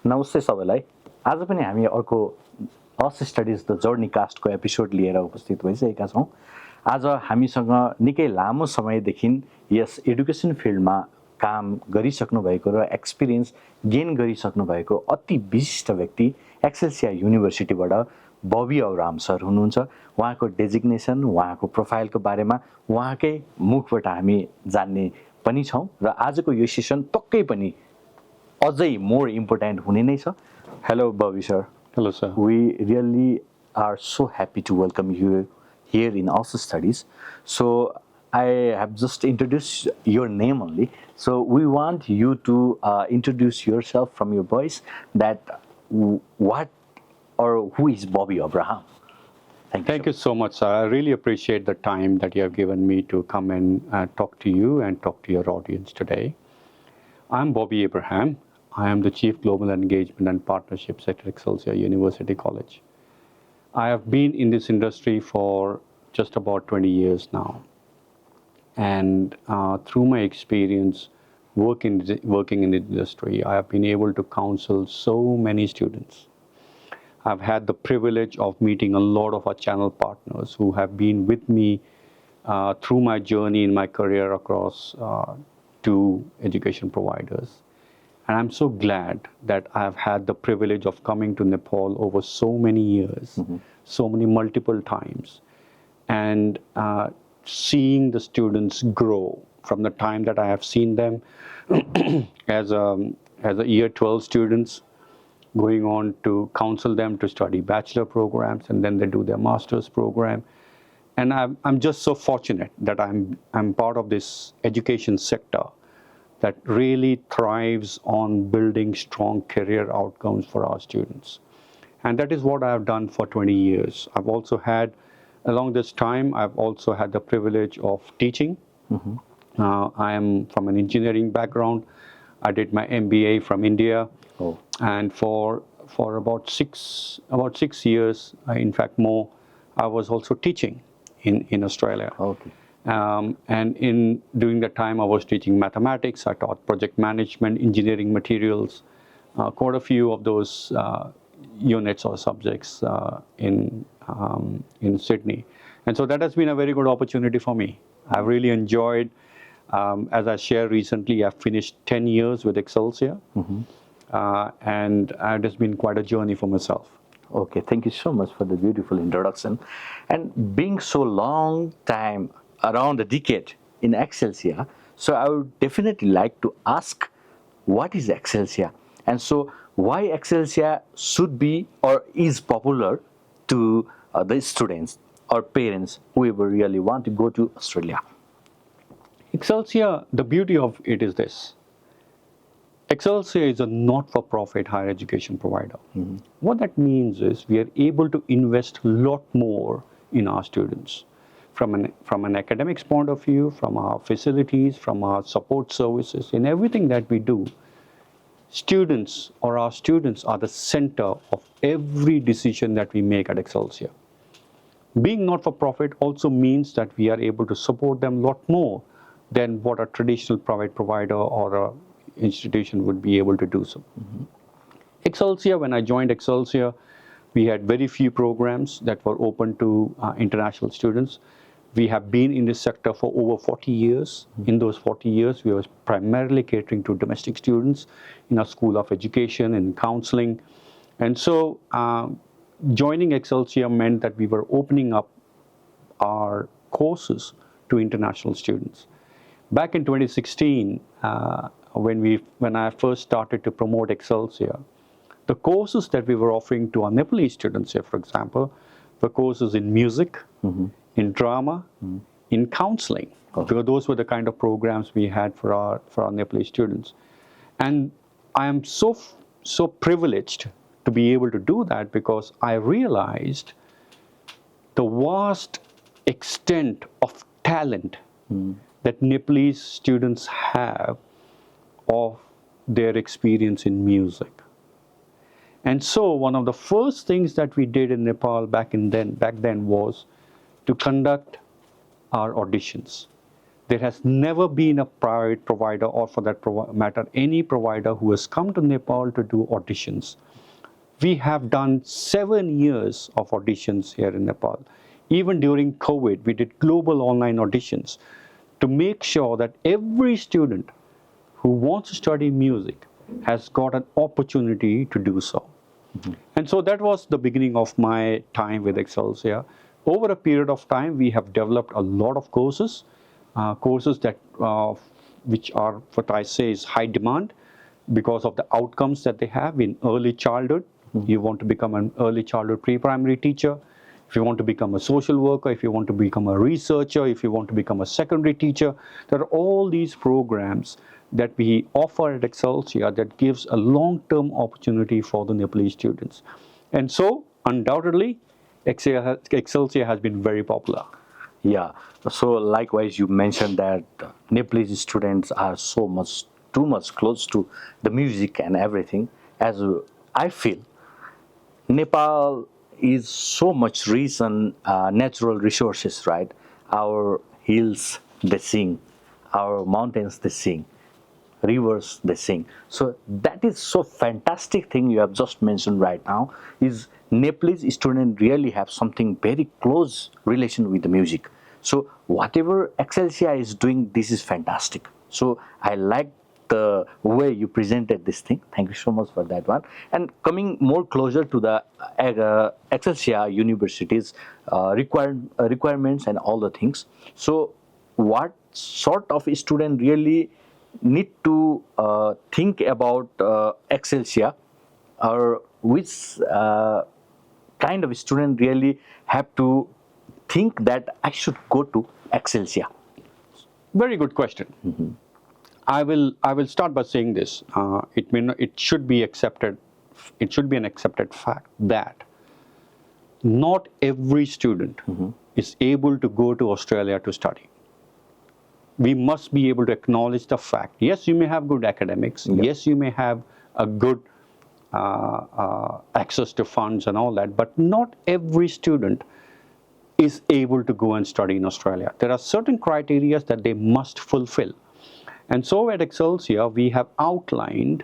नमस्ते सबैलाई। आज पनि हामी अर्को AusStudies द जर्नी कास्टको एपिसोड लिएर उपस्थित भइसकेका छौँ। आज हामीसँग निकै लामो समयदेखि यस एडुकेसन फिल्डमा काम गरिसक्नु भएको र एक्सपिरियन्स गेन गरिसक्नु भएको अति विशिष्ट व्यक्ति एक्सेल्सिया युनिभर्सिटीबाट बबी अब्राहम सर हुनुहुन्छ। उहाँको डेजिग्नेसन, उहाँको प्रोफाइलको बारेमा उहाँकै मुखबाट हामी जान्ने पनि छौँ र आजको यो सेसन पक्कै पनि अझै मोर इम्पोर्टेन्ट हुने नै छ। Hello, Bobby sir. Hello, sir. We really are so happy to welcome you here in AusStudies. So I have just introduced your name only. So we want you to introduce yourself from your voice. That what or who is Bobby Abraham? Thank you so much, sir. I really appreciate the time that you have given me to come and talk to you and talk to your audience today. I'm Bobby Abraham. I am the Chief Global Engagement and Partnerships at Excelsia University College. I have been in this industry for just about 20 years now. And through my experience working in the industry, I have been able to counsel so many students. I've had the privilege of meeting a lot of our channel partners who have been with me through my journey in my career across two education providers. And I'm so glad that I've had the privilege of coming to Nepal over so many years, so many multiple times, and seeing the students grow from the time that I have seen them as a year 12 students, going on to counsel them to study bachelor programs, and then they do their master's program. And I'm just so fortunate that I'm part of this education sector that really thrives on building strong career outcomes for our students. And that is what I've done for 20 years. I've also had, along this time, I've also had the privilege of teaching. I am from an engineering background. I did my MBA from India. And for about six years, in fact more, I was also teaching in Australia. And during that time, I was teaching mathematics. I taught project management, engineering materials, quite a few of those units or subjects in Sydney. And so that has been a very good opportunity for me. I've really enjoyed, as I shared recently, I've finished 10 years with Excelsia. And it has been quite a journey for myself. Okay, thank you so much for the beautiful introduction. And being so long time, around a decade in Excelsia, so I would definitely like to ask, what is Excelsia? And so why Excelsia should be or is popular to the students or parents whoever really want to go to Australia? Excelsia, the beauty of it is this. Excelsia is a not-for-profit higher education provider. What that means is we are able to invest a lot more in our students. From an academics point of view, from our facilities, from our support services, in everything that we do, our students are the center of every decision that we make at Excelsia. Being not-for-profit also means that we are able to support them a lot more than what a traditional private provider or an institution would be able to do so. Excelsia, when I joined Excelsia, we had very few programs that were open to international students. We have been in this sector for over 40 years. In those 40 years, we were primarily catering to domestic students in our School of Education and Counseling. And so joining Excelsia meant that we were opening up our courses to international students. Back in 2016, when I first started to promote Excelsia, the courses that we were offering to our Nepalese students here, for example, were courses in music, in drama, in counseling, because those were the kind of programs we had for our Nepalese students. And I am so privileged to be able to do that because I realized the vast extent of talent that Nepalese students have of their experience in music. And so one of the first things that we did in Nepal back then was to conduct our auditions. There has never been a private provider, or for that matter, any provider who has come to Nepal to do auditions. We have done 7 years of auditions here in Nepal. Even during COVID, we did global online auditions to make sure that every student who wants to study music has got an opportunity to do so. And so that was the beginning of my time with Excelsia. Over a period of time, we have developed a lot of courses, courses that which are what I say is high demand because of the outcomes that they have in early childhood. You want to become an early childhood pre-primary teacher. If you want to become a social worker, if you want to become a researcher, if you want to become a secondary teacher, there are all these programs that we offer at Excelsia that gives a long-term opportunity for the Nepalese students. And so, undoubtedly, Excelsia has been very popular. Yeah. So likewise, you mentioned that Nepalese students are too much close to the music and everything. As I feel, Nepal is so much rich in natural resources, right? Our hills, they sing. Our mountains, they sing. Rivers, they sing. So that is so fantastic thing you have just mentioned right now, is Nepalese students really have something very close relation with the music. So whatever Excelsia is doing, this is fantastic. So I like the way you presented this thing. Thank you so much for that one. And coming more closer to the Excelsia University's requirements and all the things. So what sort of student really need to think about Excelsia, or which kind of student really have to think that I should go to Excelsia? Very good question. I will start by saying this. It should be accepted. It should be an accepted fact that not every student is able to go to Australia to study. We must be able to acknowledge the fact. Yes, you may have good academics. Yep. Yes, you may have a good access to funds and all that, but not every student is able to go and study in Australia. There are certain criteria that they must fulfill. And so at Excelsia, we have outlined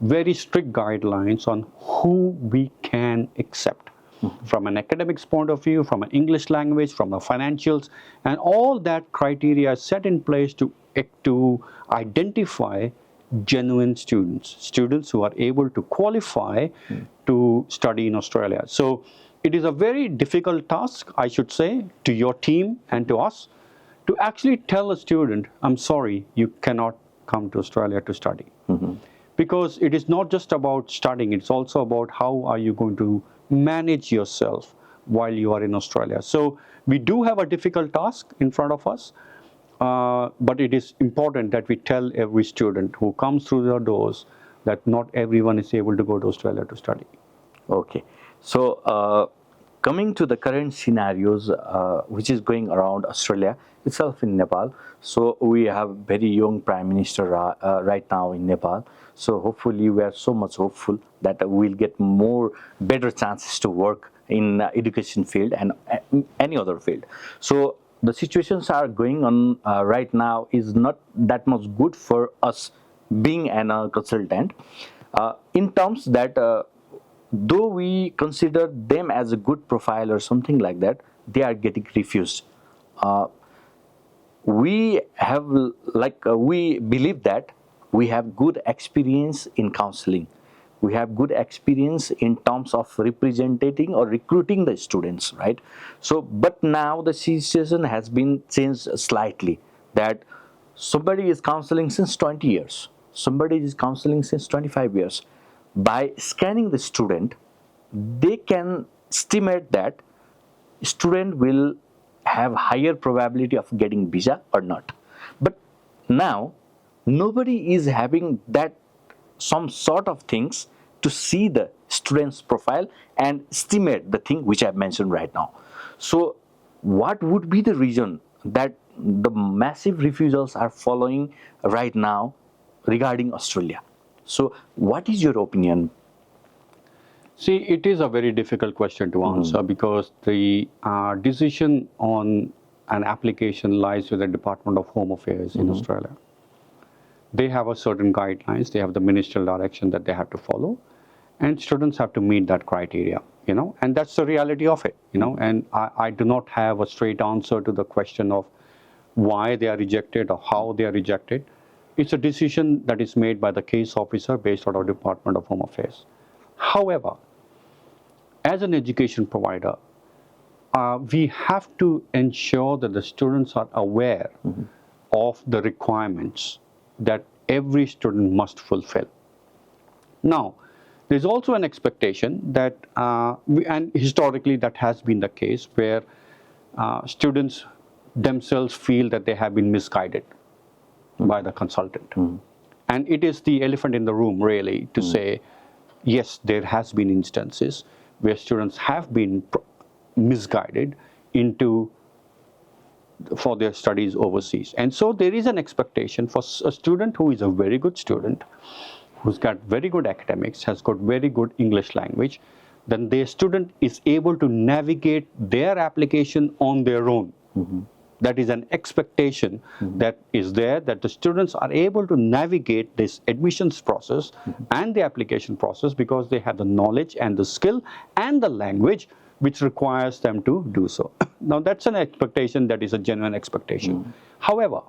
very strict guidelines on who we can accept. From an academics point of view, from an English language, from the financials, and all that criteria is set in place to identify genuine students who are able to qualify to study in Australia. So it is a very difficult task, I should say, to your team and to us, to actually tell a student, I'm sorry, you cannot come to Australia to study. Because it is not just about studying, it's also about how are you going to manage yourself while you are in Australia. So we do have a difficult task in front of us, but it is important that we tell every student who comes through the doors that not everyone is able to go to Australia to study. Okay. So coming to the current scenarios which is going around Australia itself in Nepal. So we have very young Prime Minister right now in Nepal. So hopefully we are so much hopeful that we'll get more better chances to work in education field and any other field. So the situations are going on right now is not that much good for us being a consultant in terms that though we consider them as a good profile or something like that, they are getting refused. We have we believe that we have good experience in counseling. We have good experience in terms of representing or recruiting the students, right? So, but now the situation has been changed slightly, that somebody is counseling since 20 years, somebody is counseling since 25 years. By scanning the student, they can estimate that student will have higher probability of getting visa or not. But now, nobody is having that some sort of things to see the student's profile and estimate the thing which I have mentioned right now. So what would be the reason that the massive refusals are following right now regarding Australia? So what is your opinion? See, it is a very difficult question to answer because the decision on an application lies with the Department of Home Affairs in Australia. They have a certain guidelines, they have the ministerial direction that they have to follow, and students have to meet that criteria, and that's the reality of it, and I do not have a straight answer to the question of why they are rejected or how they are rejected. It's a decision that is made by the case officer based on our Department of Home Affairs. However, as an education provider, we have to ensure that the students are aware of the requirements that every student must fulfill. Now, there's also an expectation that, and historically that has been the case, where students themselves feel that they have been misguided by the consultant. And it is the elephant in the room, really, to say, yes, there has been instances where students have been misguided for their studies overseas. And so there is an expectation for a student who is a very good student, who's got very good academics, has got very good English language, then their student is able to navigate their application on their own. That is an expectation that is there, that the students are able to navigate this admissions process and the application process because they have the knowledge and the skill and the language which requires them to do so. Now, that's an expectation that is a genuine expectation. However,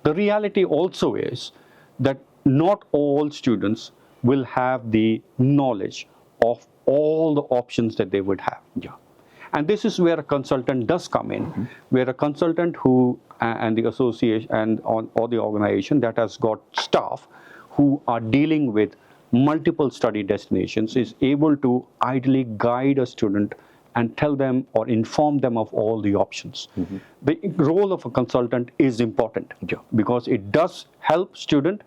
the reality also is that not all students will have the knowledge of all the options that they would have. And this is where a consultant does come in, where a consultant who, and the association and or the organization that has got staff who are dealing with multiple study destinations is able to ideally guide a student and tell them or inform them of all the options. The role of a consultant is important because it does help student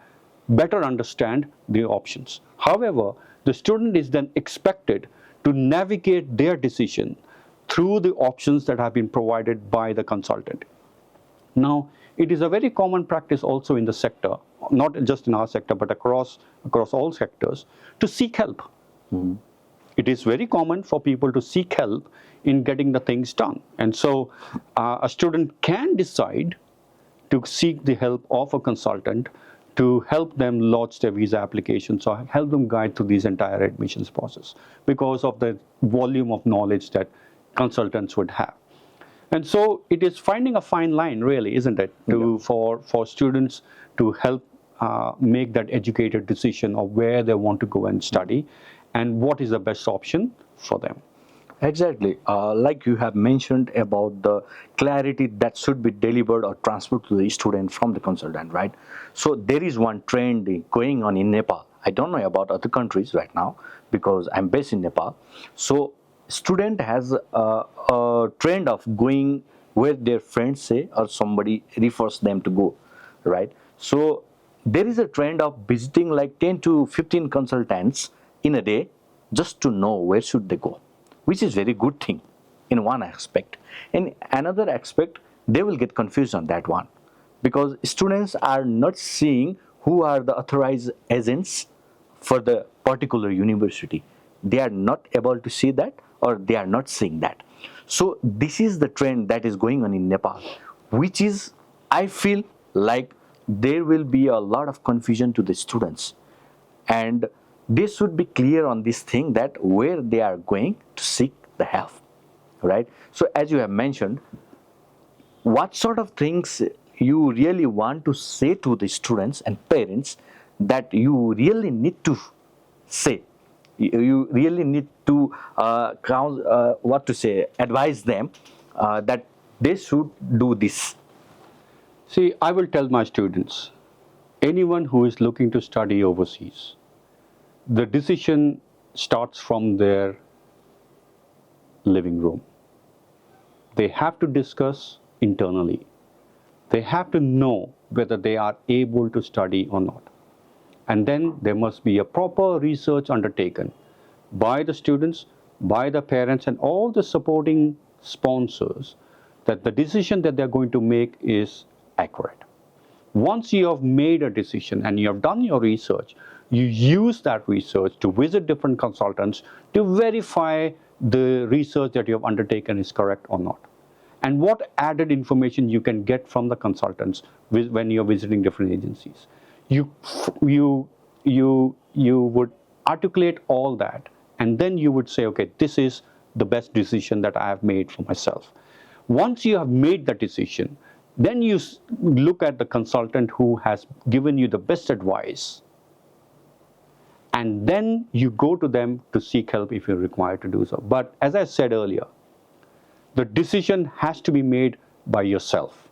better understand the options. However, the student is then expected to navigate their decision through the options that have been provided by the consultant. Now, it is a very common practice also in the sector, not just in our sector, but across all sectors, to seek help. It is very common for people to seek help in getting the things done. And so a student can decide to seek the help of a consultant to help them lodge their visa applications or help them guide through this entire admissions process because of the volume of knowledge that consultants would have. And so it is finding a fine line, really, isn't it, for students to help make that educated decision of where they want to go and study and what is the best option for them. Exactly. Like you have mentioned about the clarity that should be delivered or transferred to the student from the consultant, right? So there is one trend going on in Nepal. I don't know about other countries right now because I'm based in Nepal. So student has a trend of going where their friends say or somebody refers them to go, right? So there is a trend of visiting like 10 to 15 consultants in a day just to know where should they go, which is very good thing in one aspect. In another aspect, they will get confused on that one because students are not seeing who are the authorized agents for the particular university. They are not able to see that or they are not seeing that. So this is the trend that is going on in Nepal, which is, I feel like there will be a lot of confusion to the students. And they should be clear on this thing that where they are going to seek the help, right? So as you have mentioned, what sort of things you really want to say to the students and parents that you really need to say? You really need to advise them that they should do this. See, I will tell my students, anyone who is looking to study overseas, the decision starts from their living room. They have to discuss internally. They have to know whether they are able to study or not. And then there must be a proper research undertaken by the students, by the parents, and all the supporting sponsors that the decision that they're going to make is accurate. Once you have made a decision and you have done your research, you use that research to visit different consultants to verify the research that you have undertaken is correct or not. and what added information you can get from the consultants when you're visiting different agencies. You would articulate all that, and then you would say, okay, this is the best decision that I have made for myself. Once you have made that decision, then you look at the consultant who has given you the best advice, and then you go to them to seek help if you're required to do so. But as I said earlier, the decision has to be made by yourself.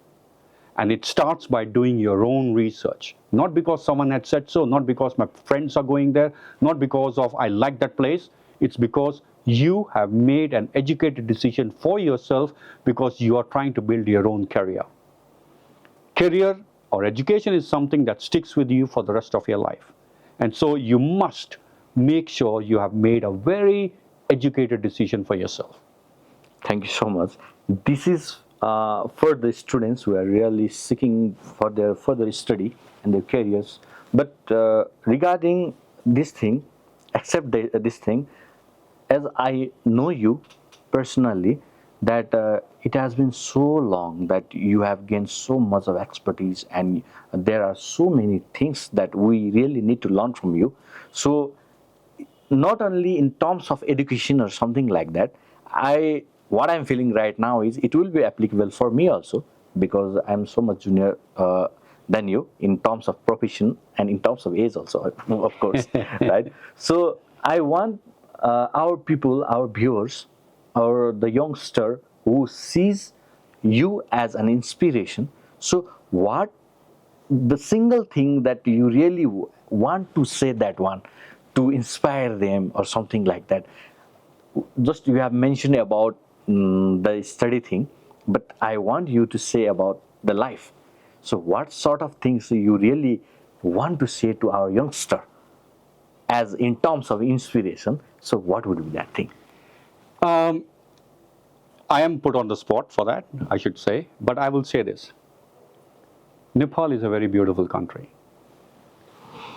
And it starts by doing your own research. Not because someone had said so, not because my friends are going there, not because of I like that place. It's because you have made an educated decision for yourself because you are trying to build your own career. Career or education is something that sticks with you for the rest of your life. And so you must make sure you have made a very educated decision for yourself. Thank you so much. This is for the students who are really seeking for their further study and their careers. But regarding this thing, except this thing, as I know you personally, that it has been so long that you have gained so much of expertise, and there are so many things that we really need to learn from you. So not only in terms of education or something like that, what I'm feeling right now is it will be applicable for me also, because I'm so much junior than you in terms of profession and in terms of age also, of course, right? So I want our people, our viewers, or the youngster who sees you as an inspiration. So what the single thing that you really want to say, that one to inspire them or something like that? Just you have mentioned about the study thing, but I want you to say about the life. So what sort of things you really want to say to our youngster as in terms of inspiration? So what would be that thing? I am put on the spot for that, I should say, but I will say this. Nepal is a very beautiful country.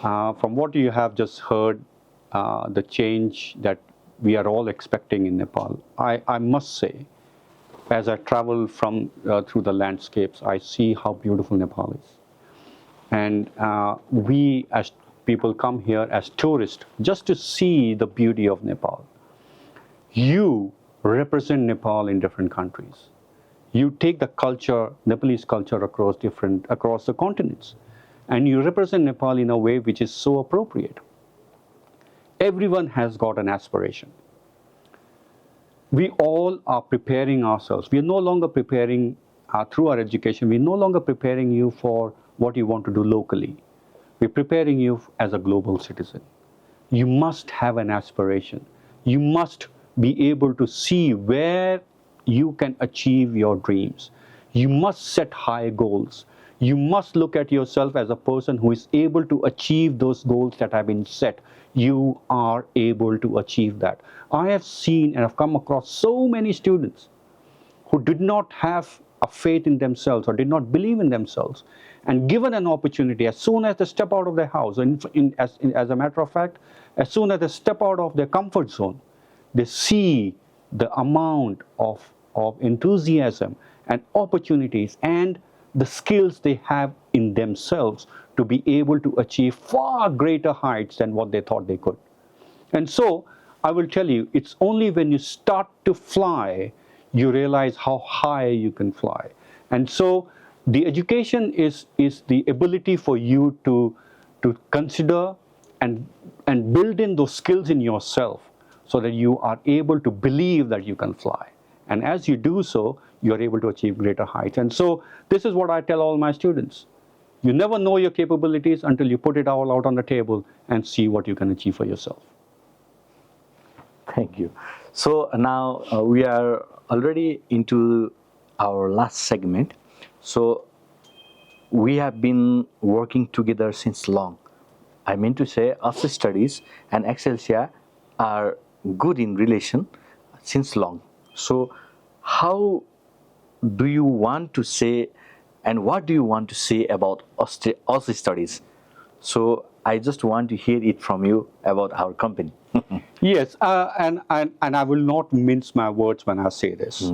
From what you have just heard, the change that we are all expecting in Nepal, I must say, as I travel through the landscapes, I see how beautiful Nepal is. And we as people come here as tourists just to see the beauty of Nepal. You represent Nepal in different countries. You take the culture, Nepalese culture across the continents, and you represent Nepal in a way which is so appropriate. Everyone has got an aspiration. We all are preparing ourselves. We are no longer preparing through our education. We're no longer preparing you for what you want to do locally. We're preparing you as a global citizen. You must have an aspiration. You must be able to see where you can achieve your dreams. You must set high goals. You must look at yourself as a person who is able to achieve those goals that have been set. You are able to achieve that. I have seen and have come across so many students who did not have a faith in themselves or did not believe in themselves, and given an opportunity, as soon as they step out of their house, as a matter of fact, as soon as they step out of their comfort zone, they see the amount of enthusiasm and opportunities and the skills they have in themselves to be able to achieve far greater heights than what they thought they could. And so I will tell you, it's only when you start to fly you realize how high you can fly. And so the education is the ability for you to consider and build in those skills in yourself so that you are able to believe that you can fly. And as you do so, you're able to achieve greater heights. And so this is what I tell all my students. You never know your capabilities until you put it all out on the table and see what you can achieve for yourself. Thank you. So now we are already into our last segment. So we have been working together since long. I mean to say, AusStudies and Excelsia are good in relation since long. So how do you want to say, and what do you want to say about AusStudies? So I just want to hear it from you about our company. Yes, and I will not mince my words when I say this.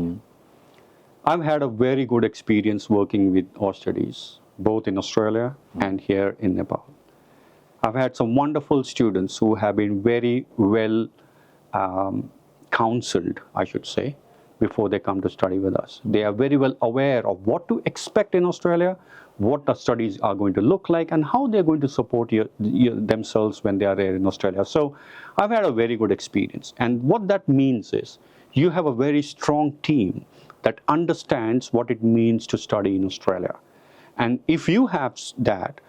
I've had a very good experience working with AusStudies, both in Australia and here in Nepal. I've had some wonderful students who have been very well counseled, I should say, before they come to study with us. They are very well aware of what to expect in Australia, what the studies are going to look like, and how they're going to support themselves when they are there in Australia. So I've had a very good experience. And what that means is you have a very strong team that understands what it means to study in Australia. And if you have that,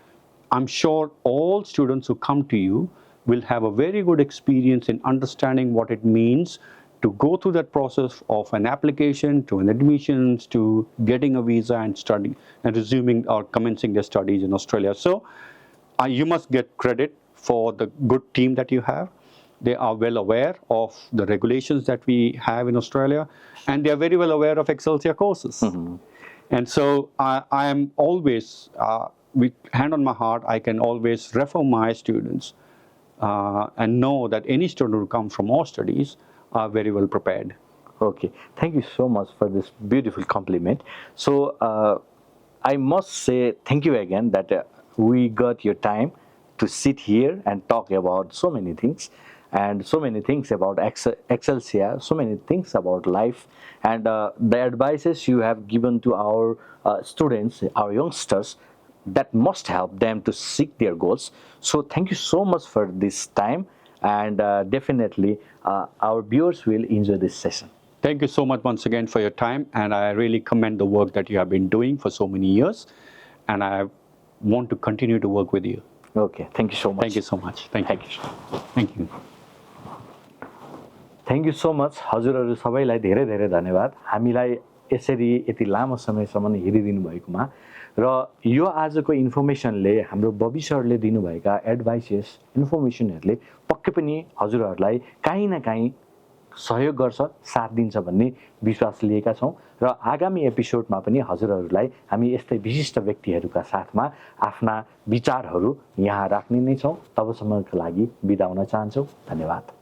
I'm sure all students who come to you will have a very good experience in understanding what it means to go through that process of an application to an admissions to getting a visa and studying and resuming or commencing their studies in Australia. So you must get credit for the good team that you have. They are well aware of the regulations that we have in Australia, and they are very well aware of Excelsia courses. And so I am always, with hand on my heart, I can always refer my students and know that any student who comes from AusStudies are very well prepared. Okay, thank you so much for this beautiful compliment. So I must say thank you again that we got your time to sit here and talk about so many things, and so many things about Excelsia, so many things about life, and the advices you have given to our students, our youngsters, that must help them to seek their goals. So thank you so much for this time, and definitely our viewers will enjoy this session. Thank you so much once again for your time, and I really commend the work that you have been doing for so many years, and I want to continue to work with you. Okay, thank you so much. Thank you so much. Thank you. Thank you. Thank you so much हजुरहरू सबैलाई धेरै धेरै धन्यवाद हामीलाई यसरी यति लामो समयसम्म हेरिदिनु भएकोमा र यो आजको इन्फर्मेसनले हाम्रो बबी सरले दिनुभएका एडभाइसेस इन्फर्मेसनहरूले पक्कै पनि हजुरहरूलाई काहीँ न काहीँ सहयोग गर्छ साथ दिन्छ भन्ने विश्वास लिएका छौँ र आगामी एपिसोडमा पनि हजुरहरूलाई हामी यस्तै विशिष्ट व्यक्तिहरूका साथमा आफ्ना विचारहरू यहाँ राख्ने नै छौँ तबसम्मको लागि बिदा हुन चाहन्छौँ धन्यवाद